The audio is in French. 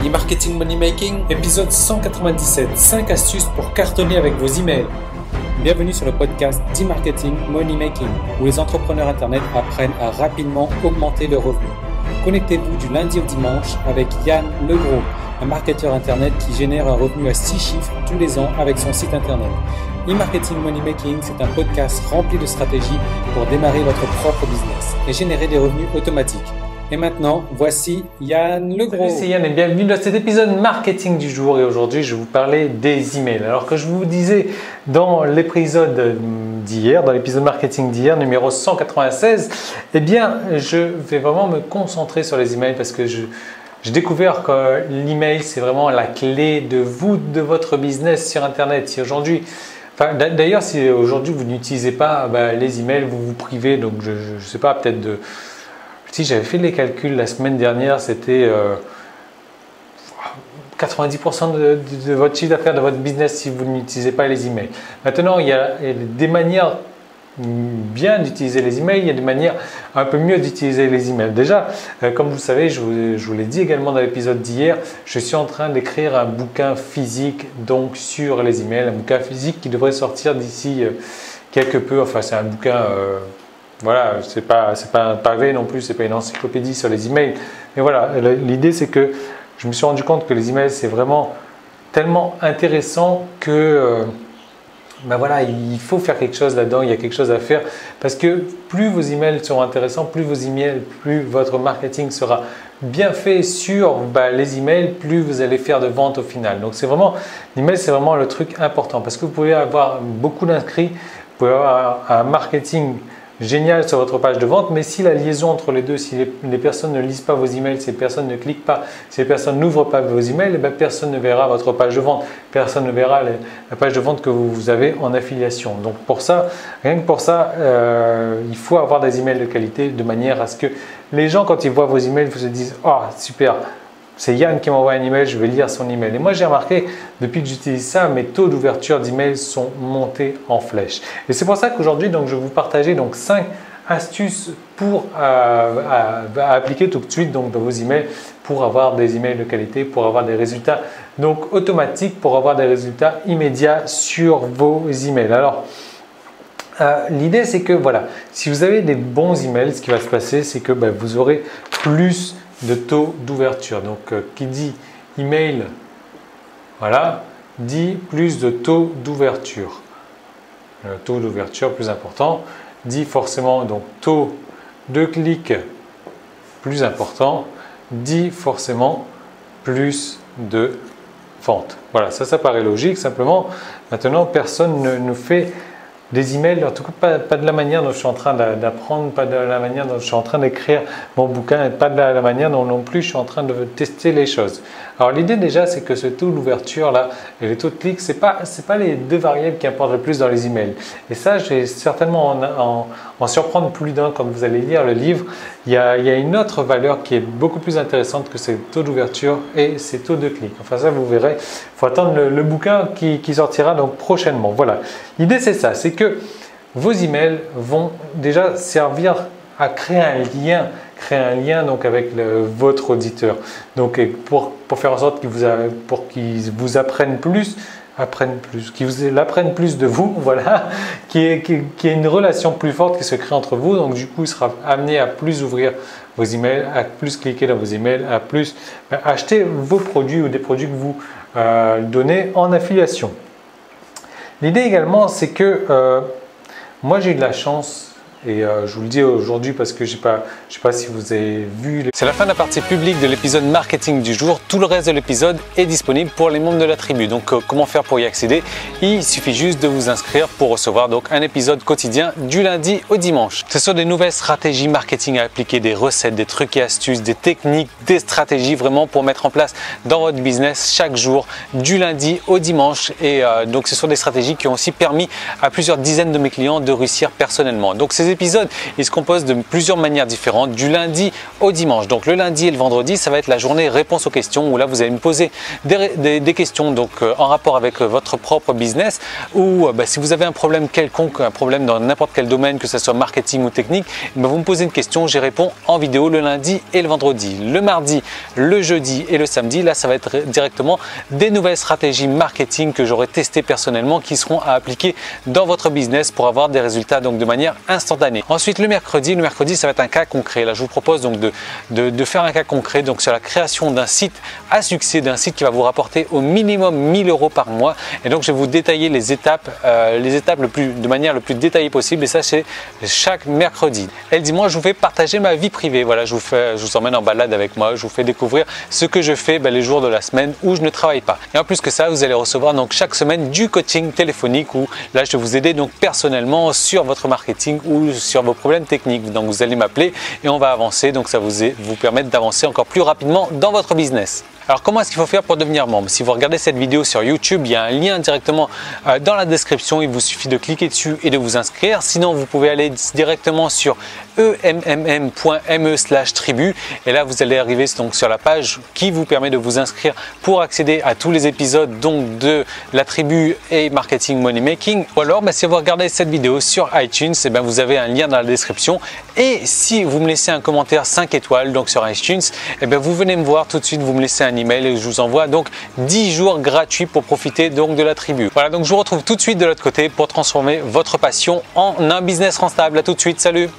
E-Marketing Money Making, épisode 197, 5 astuces pour cartonner avec vos emails. Bienvenue sur le podcast d'E-Marketing Money Making, où les entrepreneurs Internet apprennent à rapidement augmenter leurs revenus. Connectez-vous du lundi au dimanche avec Yann Legros, un marketeur Internet qui génère un revenu à 6 chiffres tous les ans avec son site Internet. E-Marketing Money Making, c'est un podcast rempli de stratégies pour démarrer votre propre business et générer des revenus automatiques. Et maintenant, voici Yann Legros. Salut, c'est Yann et bienvenue dans cet épisode marketing du jour. Et aujourd'hui, je vais vous parler des emails. Alors que je vous disais dans l'épisode d'hier, dans l'épisode marketing d'hier, numéro 196, eh bien, je vais vraiment me concentrer sur les emails parce que j'ai découvert que l'email, c'est vraiment la clé de votre business sur Internet. Si aujourd'hui, d'ailleurs, si aujourd'hui vous n'utilisez pas les emails, vous vous privez, donc je ne sais pas, peut-être de... Si j'avais fait les calculs la semaine dernière, c'était 90% de votre chiffre d'affaires, de votre business si vous n'utilisez pas les emails. Maintenant, il y a des manières bien d'utiliser les emails, il y a des manières un peu mieux d'utiliser les emails. Déjà, comme vous le savez, je vous l'ai dit également dans l'épisode d'hier, je suis en train d'écrire un bouquin physique donc sur les emails, un bouquin physique qui devrait sortir d'ici quelque peu. Enfin, c'est un bouquin... Voilà, c'est pas un pavé non plus, c'est pas une encyclopédie sur les emails. Mais voilà, l'idée c'est que je me suis rendu compte que les emails c'est vraiment tellement intéressant que voilà, il faut faire quelque chose là-dedans, il y a quelque chose à faire parce que plus vos emails seront intéressants, plus votre marketing sera bien fait sur les emails, plus vous allez faire de ventes au final. Donc c'est vraiment, l'email c'est vraiment le truc important parce que vous pouvez avoir beaucoup d'inscrits, vous pouvez avoir un marketing génial sur votre page de vente, mais si la liaison entre les deux, si les personnes ne lisent pas vos emails, si les personnes ne cliquent pas, si les personnes n'ouvrent pas vos emails, personne ne verra votre page de vente, personne ne verra la page de vente que vous avez en affiliation. Donc pour ça, rien que pour ça, il faut avoir des emails de qualité de manière à ce que les gens, quand ils voient vos emails, se disent « Oh, super !» C'est Yann qui m'envoie un email, je vais lire son email. Et moi, j'ai remarqué, depuis que j'utilise ça, mes taux d'ouverture d'email sont montés en flèche. Et c'est pour ça qu'aujourd'hui, je vais vous partager 5 astuces pour appliquer tout de suite dans vos emails pour avoir des emails de qualité, pour avoir des résultats automatiques, pour avoir des résultats immédiats sur vos emails. Alors, l'idée, c'est que voilà, si vous avez des bons emails, ce qui va se passer, c'est que vous aurez plus de taux d'ouverture. Donc, qui dit email, voilà, dit plus de taux d'ouverture. Le taux d'ouverture plus important dit forcément donc taux de clic plus important, dit forcément plus de ventes. Voilà, ça paraît logique. Simplement, maintenant, personne ne fait des emails, en tout cas pas de la manière dont je suis en train d'apprendre, pas de la manière dont je suis en train d'écrire mon bouquin et pas de la manière dont non plus je suis en train de tester les choses. Alors l'idée déjà c'est que ce taux d'ouverture là et les taux de clic c'est pas les deux variables qui importent le plus dans les emails. Et ça je vais certainement en surprendre plus d'un quand vous allez lire le livre. Il y a une autre valeur qui est beaucoup plus intéressante que ces taux d'ouverture et ces taux de clic. Enfin ça vous verrez, il faut attendre le bouquin qui sortira donc prochainement. Voilà, l'idée c'est ça, c'est que vos emails vont déjà servir à créer un lien donc avec votre auditeur. Donc pour faire en sorte qu'ils vous apprennent plus, qu'ils vous apprennent plus de vous, voilà, qu'il y ait une relation plus forte qui se crée entre vous. Donc du coup, il sera amené à plus ouvrir vos emails, à plus cliquer dans vos emails, à plus acheter vos produits ou des produits que vous donnez en affiliation. L'idée également, c'est que moi j'ai eu de la chance. Et je vous le dis aujourd'hui parce que je sais pas si vous avez vu. C'est la fin de la partie publique de l'épisode marketing du jour. Tout le reste de l'épisode est disponible pour les membres de la tribu. Donc comment faire pour y accéder? Il suffit juste de vous inscrire pour recevoir donc un épisode quotidien du lundi au dimanche. Ce sont des nouvelles stratégies marketing à appliquer, des recettes, des trucs et astuces, des techniques, des stratégies vraiment pour mettre en place dans votre business chaque jour du lundi au dimanche. Et donc ce sont des stratégies qui ont aussi permis à plusieurs dizaines de mes clients de réussir personnellement. Donc ces épisode, il se compose de plusieurs manières différentes du lundi au dimanche. Donc le lundi et le vendredi, ça va être la journée réponse aux questions où là vous allez me poser des questions donc en rapport avec votre propre business ou si vous avez un problème quelconque, un problème dans n'importe quel domaine, que ce soit marketing ou technique, vous me posez une question, j'y réponds en vidéo le lundi et le vendredi. Le mardi, le jeudi et le samedi, là ça va être directement des nouvelles stratégies marketing que j'aurai testées personnellement qui seront à appliquer dans votre business pour avoir des résultats donc de manière instantanée. Ensuite le mercredi ça va être un cas concret. Là je vous propose donc de faire un cas concret donc sur la création d'un site à succès, d'un site qui va vous rapporter au minimum 1000 € par mois. Et donc je vais vous détailler les étapes de manière le plus détaillée possible, et ça c'est chaque mercredi. Et le dimanche je vous fais partager ma vie privée. Voilà, je vous emmène en balade avec moi, je vous fais découvrir ce que je fais les jours de la semaine où je ne travaille pas. Et en plus que ça, vous allez recevoir donc chaque semaine du coaching téléphonique où là je vais vous aider donc personnellement sur votre marketing ou sur vos problèmes techniques. Donc vous allez m'appeler et on va avancer, donc ça vous permettre d'avancer encore plus rapidement dans votre business. Alors comment est-ce qu'il faut faire pour devenir membre? Si vous regardez cette vidéo sur YouTube, il y a un lien directement dans la description, il vous suffit de cliquer dessus et de vous inscrire. Sinon vous pouvez aller directement sur emmm.me/tribu et là vous allez arriver donc sur la page qui vous permet de vous inscrire pour accéder à tous les épisodes donc de la tribu et marketing money making. Ou alors si vous regardez cette vidéo sur iTunes, vous avez un lien dans la description, et si vous me laissez un commentaire 5 étoiles donc sur iTunes, vous venez me voir tout de suite, vous me laissez un email et je vous envoie donc 10 jours gratuits pour profiter donc de la tribu. Voilà, donc je vous retrouve tout de suite de l'autre côté pour transformer votre passion en un business rentable. À tout de suite, salut!